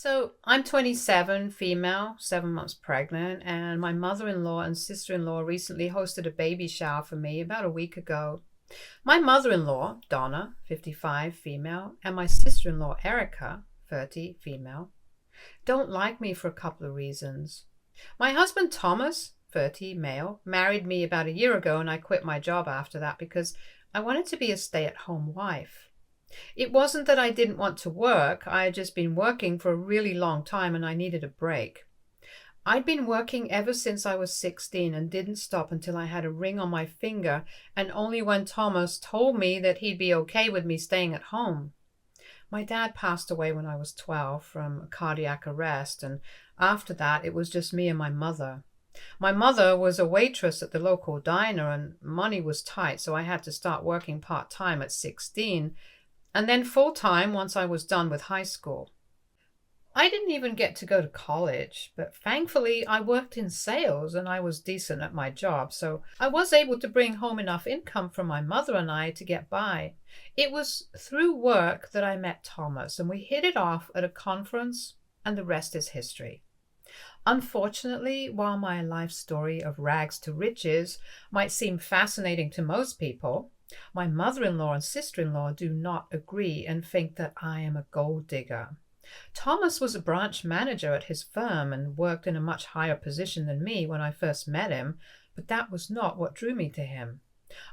So I'm 27, female, 7 months pregnant, and my mother-in-law and sister-in-law recently hosted a baby shower for me about a week ago. My mother-in-law, Donna, 55, female, and my sister-in-law, Erica, 30, female, don't like me for a couple of reasons. My husband, Thomas, 30, male, married me about a year ago, and I quit my job after that because I wanted to be a stay-at-home wife. It wasn't that I didn't want to work. I had just been working for a really long time and I needed a break. I'd been working ever since I was 16 and didn't stop until I had a ring on my finger, and only when Thomas told me that he'd be okay with me staying at home. My dad passed away when I was 12 from cardiac arrest, and after that it was just me and my mother. My mother was a waitress at the local diner and money was tight, so I had to start working part-time at 16 and then full-time once I was done with high school. I didn't even get to go to college, but thankfully I worked in sales and I was decent at my job, so I was able to bring home enough income for my mother and I to get by. It was through work that I met Thomas, and we hit it off at a conference, and the rest is history. Unfortunately, while my life story of rags to riches might seem fascinating to most people, my mother-in-law and sister-in-law do not agree and think that I am a gold digger. Thomas was a branch manager at his firm and worked in a much higher position than me when I first met him, but that was not what drew me to him.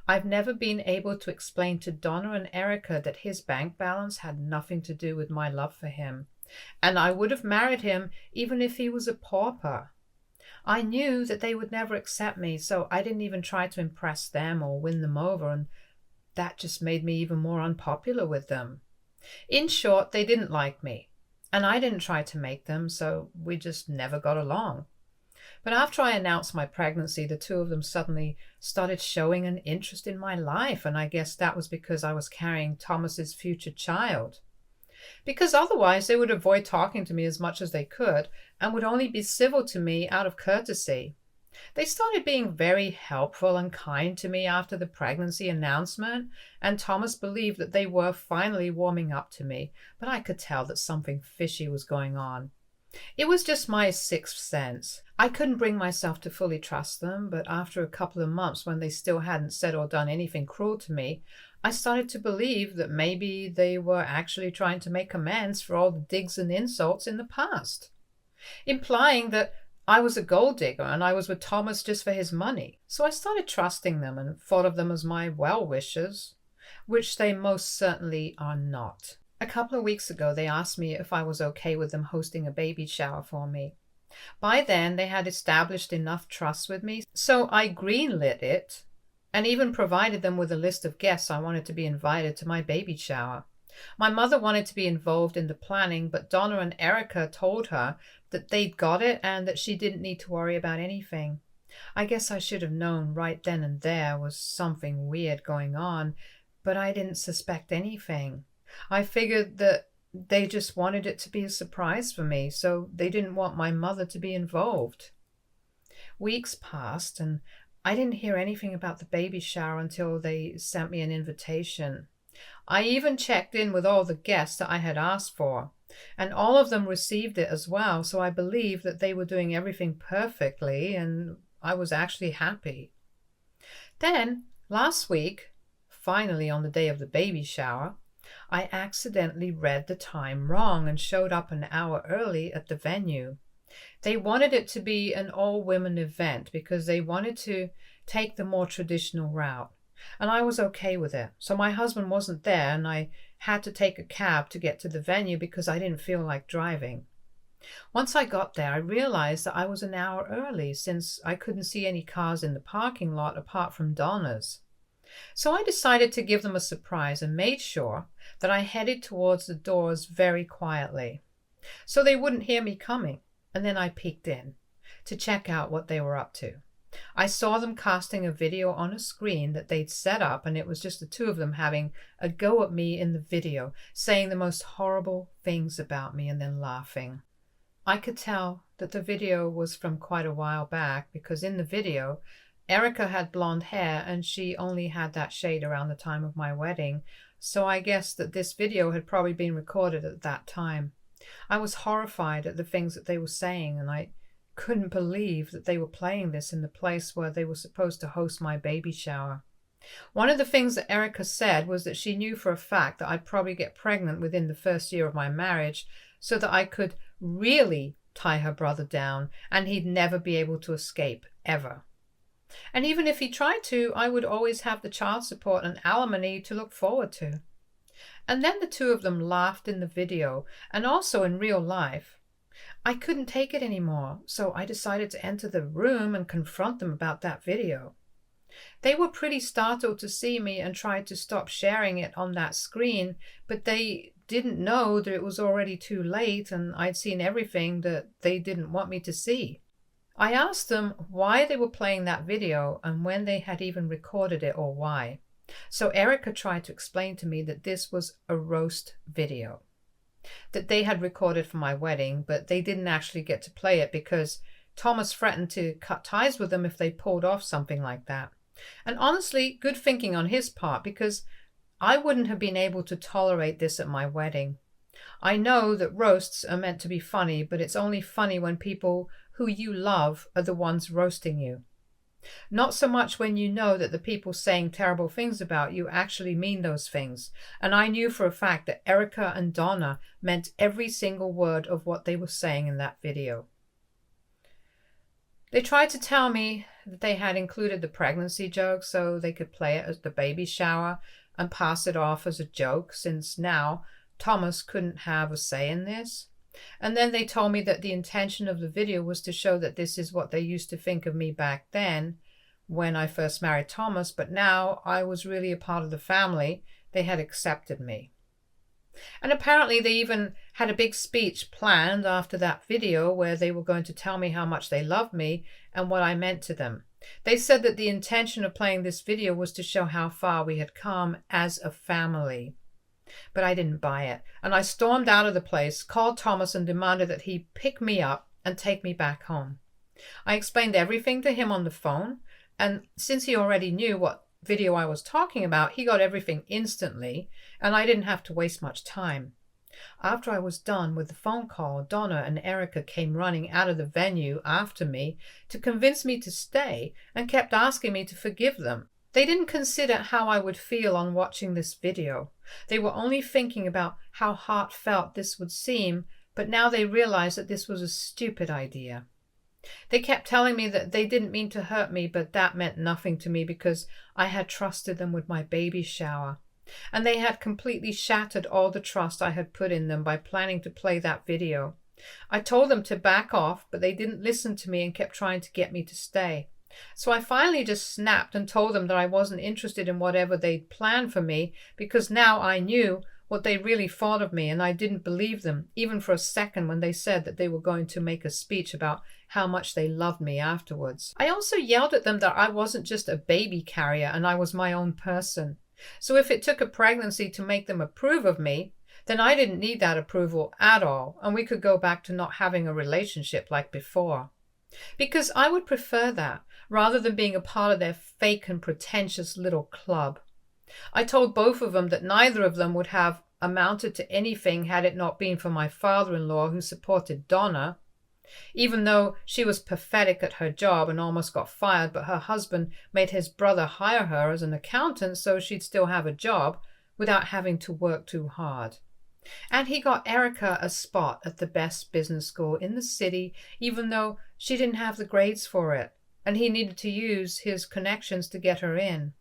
I've never been able to explain to Donna and Erica that his bank balance had nothing to do with my love for him, and I would have married him even if he was a pauper. I knew that they would never accept me, so I didn't even try to impress them or win them over, and that just made me even more unpopular with them. In short, they didn't like me, and I didn't try to make them, so we just never got along. But after I announced my pregnancy, the two of them suddenly started showing an interest in my life, and I guess that was because I was carrying Thomas's future child. Because otherwise they would avoid talking to me as much as they could and would only be civil to me out of courtesy. They started being very helpful and kind to me after the pregnancy announcement, and Thomas believed that they were finally warming up to me, but I could tell that something fishy was going on. It was just my sixth sense. I couldn't bring myself to fully trust them, but after a couple of months when they still hadn't said or done anything cruel to me, I started to believe that maybe they were actually trying to make amends for all the digs and insults in the past, implying that I was a gold digger and I was with Thomas just for his money. So I started trusting them and thought of them as my well-wishers, which they most certainly are not. A couple of weeks ago, they asked me if I was okay with them hosting a baby shower for me. By then, they had established enough trust with me, so I greenlit it and even provided them with a list of guests I wanted to be invited to my baby shower. My mother wanted to be involved in the planning, but Donna and Erica told her that they'd got it and that she didn't need to worry about anything. I guess I should have known right then and there was something weird going on, but I didn't suspect anything. I figured that they just wanted it to be a surprise for me, so they didn't want my mother to be involved. Weeks passed, and I didn't hear anything about the baby shower until they sent me an invitation. I even checked in with all the guests that I had asked for, and all of them received it as well, so I believed that they were doing everything perfectly, and I was actually happy. Then, last week, finally on the day of the baby shower, I accidentally read the time wrong and showed up an hour early at the venue. They wanted it to be an all-women event because they wanted to take the more traditional route, and I was okay with it. So my husband wasn't there, and I had to take a cab to get to the venue because I didn't feel like driving. Once I got there, I realized that I was an hour early since I couldn't see any cars in the parking lot apart from Donna's. So I decided to give them a surprise and made sure that I headed towards the doors very quietly, so they wouldn't hear me coming, and then I peeked in to check out what they were up to. I saw them casting a video on a screen that they'd set up, and it was just the two of them having a go at me in the video, saying the most horrible things about me and then laughing. I could tell that the video was from quite a while back because in the video, Erica had blonde hair and she only had that shade around the time of my wedding, so I guessed that this video had probably been recorded at that time. I was horrified at the things that they were saying, and I couldn't believe that they were playing this in the place where they were supposed to host my baby shower. One of the things that Erica said was that she knew for a fact that I'd probably get pregnant within the first year of my marriage, so that I could really tie her brother down and he'd never be able to escape, ever. And even if he tried to, I would always have the child support and alimony to look forward to. And then the two of them laughed in the video and also in real life. I couldn't take it anymore, so I decided to enter the room and confront them about that video. They were pretty startled to see me and tried to stop sharing it on that screen, but they didn't know that it was already too late and I'd seen everything that they didn't want me to see. I asked them why they were playing that video and when they had even recorded it or why. So Erica tried to explain to me that this was a roast video, that they had recorded for my wedding, but they didn't actually get to play it because Thomas threatened to cut ties with them if they pulled off something like that. And honestly, good thinking on his part, because I wouldn't have been able to tolerate this at my wedding. I know that roasts are meant to be funny, but it's only funny when people who you love are the ones roasting you. Not so much when you know that the people saying terrible things about you actually mean those things. And I knew for a fact that Erica and Donna meant every single word of what they were saying in that video. They tried to tell me that they had included the pregnancy joke so they could play it as the baby shower and pass it off as a joke, since now Thomas couldn't have a say in this. And then they told me that the intention of the video was to show that this is what they used to think of me back then when I first married Thomas, but now I was really a part of the family. They had accepted me. And apparently they even had a big speech planned after that video where they were going to tell me how much they loved me and what I meant to them. They said that the intention of playing this video was to show how far we had come as a family. But I didn't buy it, and I stormed out of the place, called Thomas and demanded that he pick me up and take me back home. I explained everything to him on the phone, and since he already knew what video I was talking about, he got everything instantly, and I didn't have to waste much time. After I was done with the phone call, Donna and Erica came running out of the venue after me to convince me to stay and kept asking me to forgive them. They didn't consider how I would feel on watching this video. They were only thinking about how heartfelt this would seem, but now they realized that this was a stupid idea. They kept telling me that they didn't mean to hurt me, but that meant nothing to me because I had trusted them with my baby shower. And they had completely shattered all the trust I had put in them by planning to play that video. I told them to back off, but they didn't listen to me and kept trying to get me to stay. So I finally just snapped and told them that I wasn't interested in whatever they'd planned for me, because now I knew what they really thought of me, and I didn't believe them, even for a second, when they said that they were going to make a speech about how much they loved me afterwards. I also yelled at them that I wasn't just a baby carrier and I was my own person. So if it took a pregnancy to make them approve of me, then I didn't need that approval at all, and we could go back to not having a relationship like before. Because I would prefer that, rather than being a part of their fake and pretentious little club. I told both of them that neither of them would have amounted to anything had it not been for my father-in-law, who supported Donna. Even though she was pathetic at her job and almost got fired, but her husband made his brother hire her as an accountant so she'd still have a job without having to work too hard. And he got Erica a spot at the best business school in the city, even though she didn't have the grades for it, and he needed to use his connections to get her in.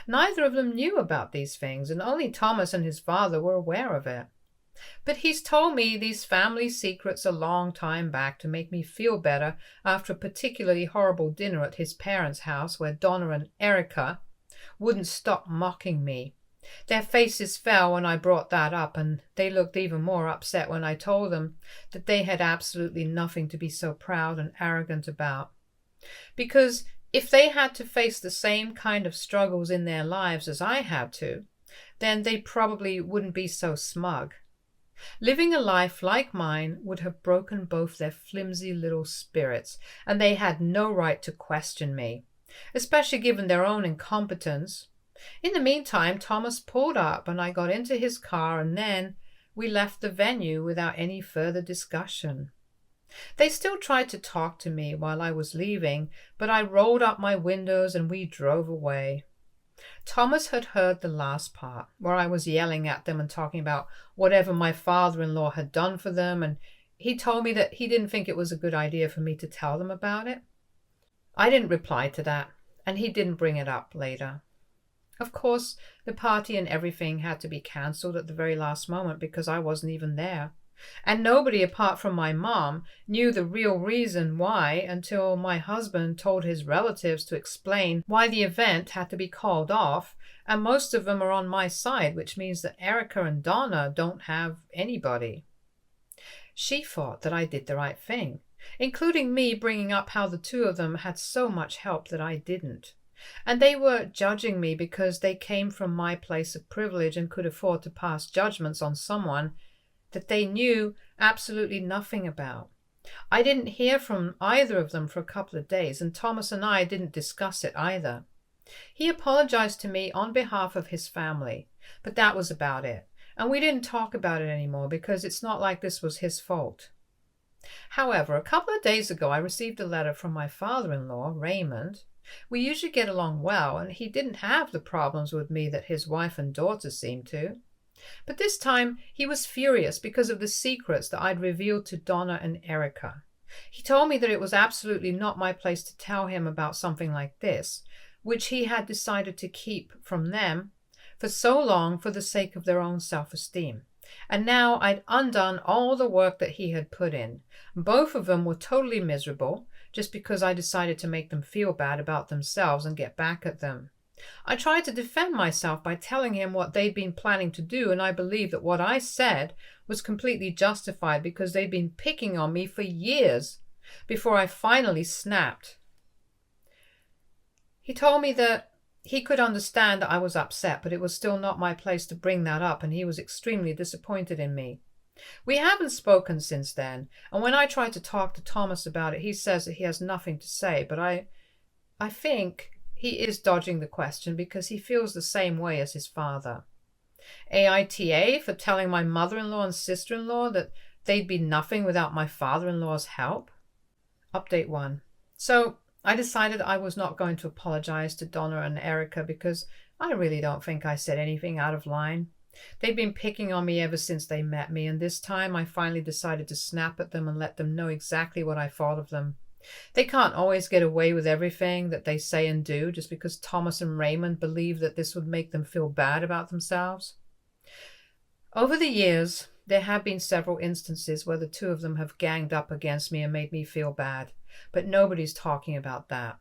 Neither of them knew about these things, and only Thomas and his father were aware of it. But he's told me these family secrets a long time back to make me feel better after a particularly horrible dinner at his parents' house where Donna and Erica wouldn't stop mocking me. Their faces fell when I brought that up, and they looked even more upset when I told them that they had absolutely nothing to be so proud and arrogant about. Because if they had to face the same kind of struggles in their lives as I had to, then they probably wouldn't be so smug. Living a life like mine would have broken both their flimsy little spirits, and they had no right to question me, especially given their own incompetence. In the meantime, Thomas pulled up and I got into his car, and then, we left the venue without any further discussion. They still tried to talk to me while I was leaving, but I rolled up my windows and we drove away. Thomas had heard the last part, where I was yelling at them and talking about whatever my father-in-law had done for them, and he told me that he didn't think it was a good idea for me to tell them about it. I didn't reply to that, and he didn't bring it up later. Of course, the party and everything had to be cancelled at the very last moment because I wasn't even there. And nobody apart from my mom knew the real reason why until my husband told his relatives to explain why the event had to be called off, and most of them are on my side, which means that Erica and Donna don't have anybody. She thought that I did the right thing, including me bringing up how the two of them had so much help that I didn't. And they were judging me because they came from my place of privilege and could afford to pass judgments on someone that they knew absolutely nothing about. I didn't hear from either of them for a couple of days, and Thomas and I didn't discuss it either. He apologized to me on behalf of his family, but that was about it, and we didn't talk about it anymore because it's not like this was his fault. However, a couple of days ago I received a letter from my father-in-law, Raymond. We usually get along well, and he didn't have the problems with me that his wife and daughter seemed to. But this time he was furious because of the secrets that I'd revealed to Donna and Erica. He told me that it was absolutely not my place to tell him about something like this, which he had decided to keep from them for so long for the sake of their own self-esteem. And now I'd undone all the work that he had put in. Both of them were totally miserable just because I decided to make them feel bad about themselves and get back at them. I tried to defend myself by telling him what they'd been planning to do, and I believe that what I said was completely justified because they'd been picking on me for years before I finally snapped. He told me that he could understand that I was upset, but it was still not my place to bring that up, and he was extremely disappointed in me. We haven't spoken since then, and when I try to talk to Thomas about it, he says that he has nothing to say, but I think he is dodging the question because he feels the same way as his father. AITA for telling my mother-in-law and sister-in-law that they'd be nothing without my father-in-law's help. Update 1. So I decided I was not going to apologize to Donna and Erica because I really don't think I said anything out of line. They'd been picking on me ever since they met me, and this time I finally decided to snap at them and let them know exactly what I thought of them. They can't always get away with everything that they say and do just because Thomas and Raymond believe that this would make them feel bad about themselves. Over the years, there have been several instances where the two of them have ganged up against me and made me feel bad, but nobody's talking about that.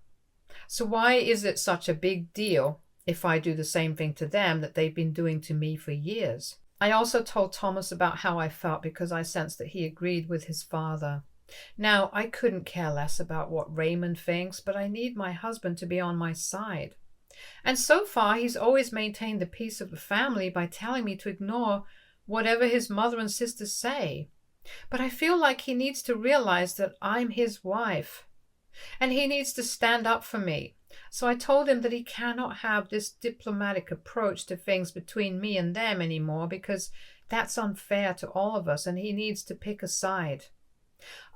So why is it such a big deal if I do the same thing to them that they've been doing to me for years? I also told Thomas about how I felt because I sensed that he agreed with his father. Now, I couldn't care less about what Raymond thinks, but I need my husband to be on my side. And so far, he's always maintained the peace of the family by telling me to ignore whatever his mother and sisters say. But I feel like he needs to realize that I'm his wife, and he needs to stand up for me. So I told him that he cannot have this diplomatic approach to things between me and them anymore because that's unfair to all of us, and he needs to pick a side.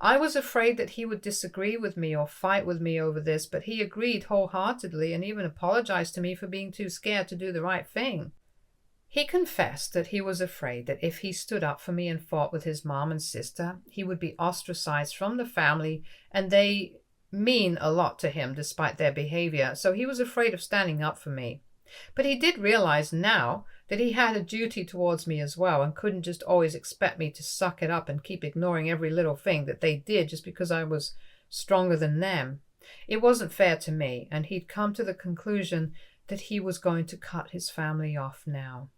I was afraid that he would disagree with me or fight with me over this, but he agreed wholeheartedly and even apologized to me for being too scared to do the right thing. He confessed that he was afraid that if he stood up for me and fought with his mom and sister, he would be ostracized from the family, and they mean a lot to him despite their behavior, so he was afraid of standing up for me. But he did realize now that he had a duty towards me as well and couldn't just always expect me to suck it up and keep ignoring every little thing that they did just because I was stronger than them. It wasn't fair to me, and he'd come to the conclusion that he was going to cut his family off now.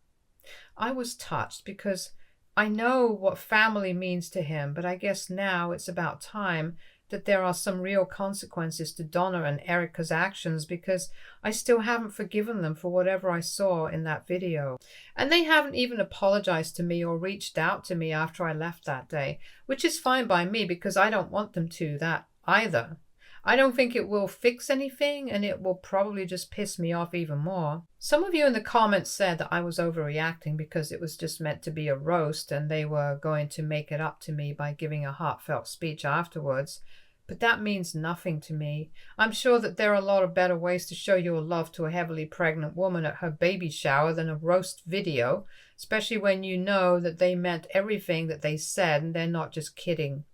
I was touched because I know what family means to him, but I guess now it's about time that there are some real consequences to Donna and Erica's actions because I still haven't forgiven them for whatever I saw in that video. And they haven't even apologized to me or reached out to me after I left that day, which is fine by me because I don't want them to that either. I don't think it will fix anything, and it will probably just piss me off even more. Some of you in the comments said that I was overreacting because it was just meant to be a roast and they were going to make it up to me by giving a heartfelt speech afterwards. But that means nothing to me. I'm sure that there are a lot of better ways to show your love to a heavily pregnant woman at her baby shower than a roast video, especially when you know that they meant everything that they said and they're not just kidding.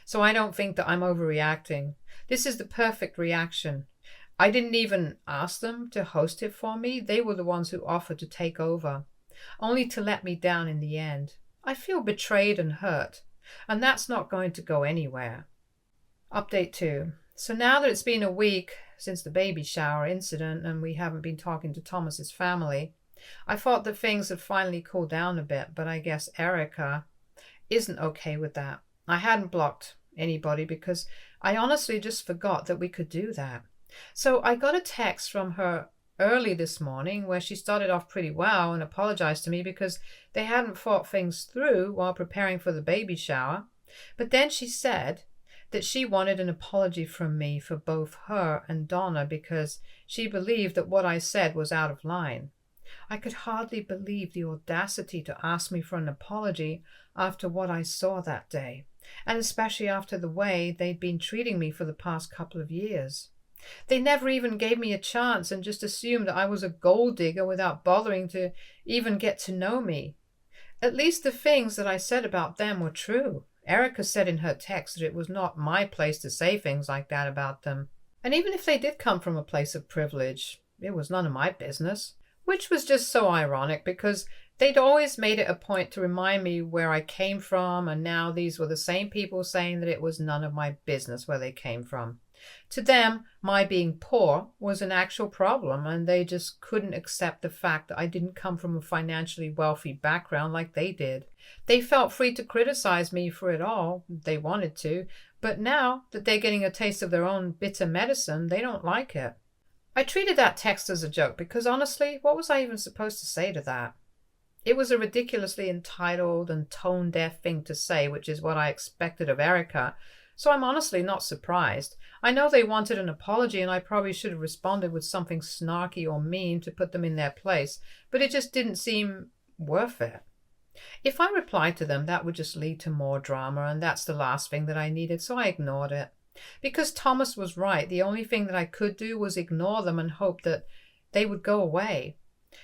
So I don't think that I'm overreacting. This is the perfect reaction. I didn't even ask them to host it for me. They were the ones who offered to take over, only to let me down in the end. I feel betrayed and hurt, and that's not going to go anywhere. Update 2. So now that it's been a week since the baby shower incident and we haven't been talking to Thomas's family, I thought that things had finally cooled down a bit, but I guess Erica isn't okay with that. I hadn't blocked anybody because I honestly just forgot that we could do that. So I got a text from her early this morning where she started off pretty well and apologized to me because they hadn't thought things through while preparing for the baby shower. But then she said that she wanted an apology from me for both her and Donna because she believed that what I said was out of line. I could hardly believe the audacity to ask me for an apology after what I saw that day, and especially after the way they'd been treating me for the past couple of years. They never even gave me a chance and just assumed that I was a gold digger without bothering to even get to know me. At least the things that I said about them were true. Erica said in her text that it was not my place to say things like that about them. And even if they did come from a place of privilege, it was none of my business. Which was just so ironic because they'd always made it a point to remind me where I came from, and now these were the same people saying that it was none of my business where they came from. To them, my being poor was an actual problem, and they just couldn't accept the fact that I didn't come from a financially wealthy background like they did. They felt free to criticize me for it all, if they wanted to, but now that they're getting a taste of their own bitter medicine, they don't like it. I treated that text as a joke because honestly, what was I even supposed to say to that? It was a ridiculously entitled and tone-deaf thing to say, which is what I expected of Erica, so I'm honestly not surprised. I know they wanted an apology and I probably should have responded with something snarky or mean to put them in their place, but it just didn't seem worth it. If I replied to them, that would just lead to more drama, and that's the last thing that I needed, so I ignored it. Because Thomas was right, the only thing that I could do was ignore them and hope that they would go away.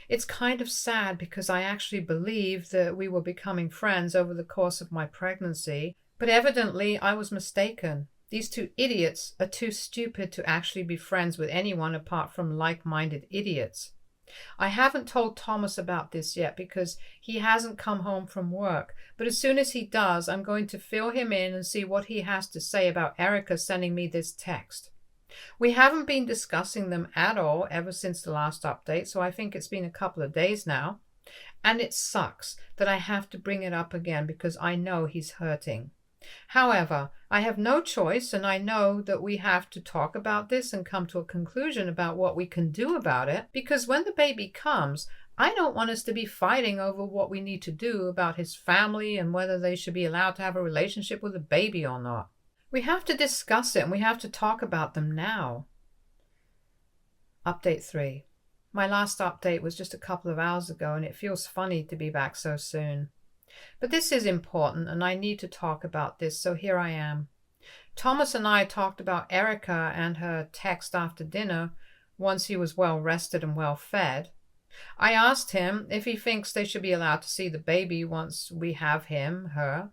It's kind of sad because I actually believed that we were becoming friends over the course of my pregnancy, but evidently I was mistaken. These two idiots are too stupid to actually be friends with anyone apart from like-minded idiots. I haven't told Thomas about this yet because he hasn't come home from work, but as soon as he does, I'm going to fill him in and see what he has to say about Erica sending me this text. We haven't been discussing them at all ever since the last update, so I think it's been a couple of days now, and it sucks that I have to bring it up again because I know he's hurting. However, I have no choice, and I know that we have to talk about this and come to a conclusion about what we can do about it, because when the baby comes, I don't want us to be fighting over what we need to do about his family and whether they should be allowed to have a relationship with a baby or not. We have to discuss it and we have to talk about them now. Update 3. My last update was just a couple of hours ago, and it feels funny to be back so soon. But this is important and I need to talk about this, so here I am. Thomas and I talked about Erica and her text after dinner once he was well rested and well fed. I asked him if he thinks they should be allowed to see the baby once we have him, her,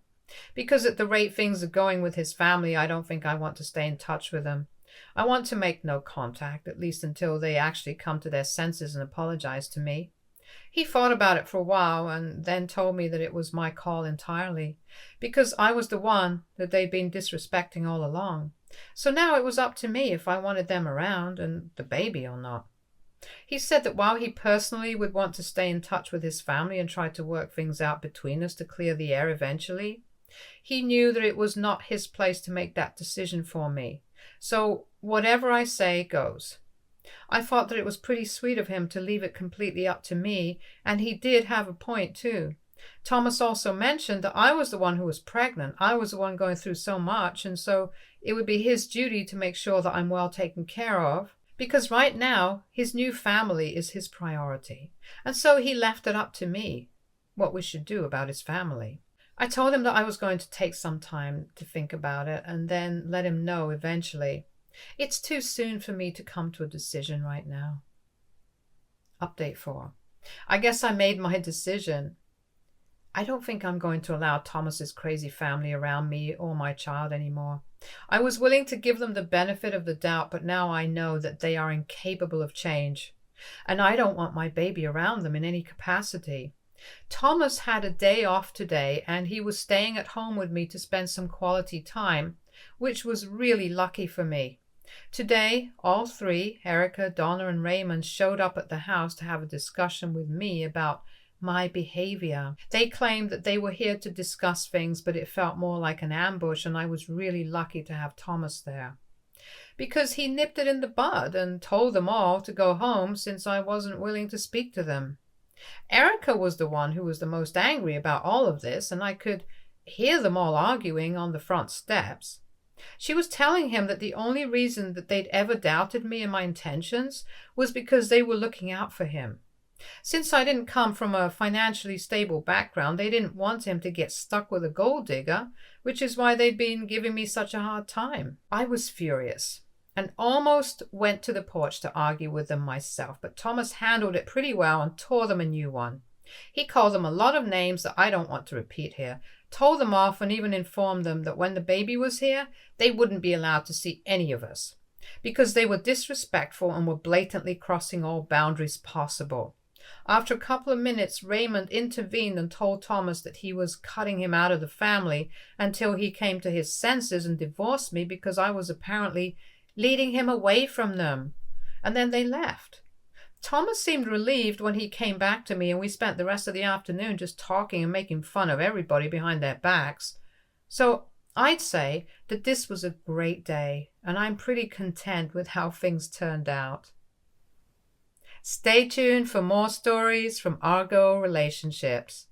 because at the rate things are going with his family, I don't think I want to stay in touch with them. I want to make no contact, at least until they actually come to their senses and apologize to me. He thought about it for a while and then told me that it was my call entirely, because I was the one that they'd been disrespecting all along. So now it was up to me if I wanted them around and the baby or not. He said that while he personally would want to stay in touch with his family and try to work things out between us to clear the air eventually, he knew that it was not his place to make that decision for me. So whatever I say goes. I thought that it was pretty sweet of him to leave it completely up to me, and he did have a point too. Thomas also mentioned that I was the one who was pregnant. I was the one going through so much, and so it would be his duty to make sure that I'm well taken care of, because right now his new family is his priority. And so he left it up to me what we should do about his family. I told him that I was going to take some time to think about it and then let him know eventually. It's too soon for me to come to a decision right now. Update 4. I guess I made my decision. I don't think I'm going to allow Thomas's crazy family around me or my child anymore. I was willing to give them the benefit of the doubt, but now I know that they are incapable of change. And I don't want my baby around them in any capacity. Thomas had a day off today, and he was staying at home with me to spend some quality time, which was really lucky for me. Today, all three, Erica, Donna, and Raymond, showed up at the house to have a discussion with me about my behavior. They claimed that they were here to discuss things, but it felt more like an ambush, and I was really lucky to have Thomas there, because he nipped it in the bud and told them all to go home since I wasn't willing to speak to them. Erica was the one who was the most angry about all of this, and I could hear them all arguing on the front steps. She was telling him that the only reason that they'd ever doubted me and my intentions was because they were looking out for him. Since I didn't come from a financially stable background, they didn't want him to get stuck with a gold digger, which is why they'd been giving me such a hard time. I was furious and almost went to the porch to argue with them myself, but Thomas handled it pretty well and tore them a new one. He called them a lot of names that I don't want to repeat here, told them off, and even informed them that when the baby was here, they wouldn't be allowed to see any of us, because they were disrespectful and were blatantly crossing all boundaries possible. After a couple of minutes, Raymond intervened and told Thomas that he was cutting him out of the family until he came to his senses and divorced me because I was apparently leading him away from them. And then they left. Thomas seemed relieved when he came back to me, and we spent the rest of the afternoon just talking and making fun of everybody behind their backs. So I'd say that this was a great day, and I'm pretty content with how things turned out. Stay tuned for more stories from Argo Relationships.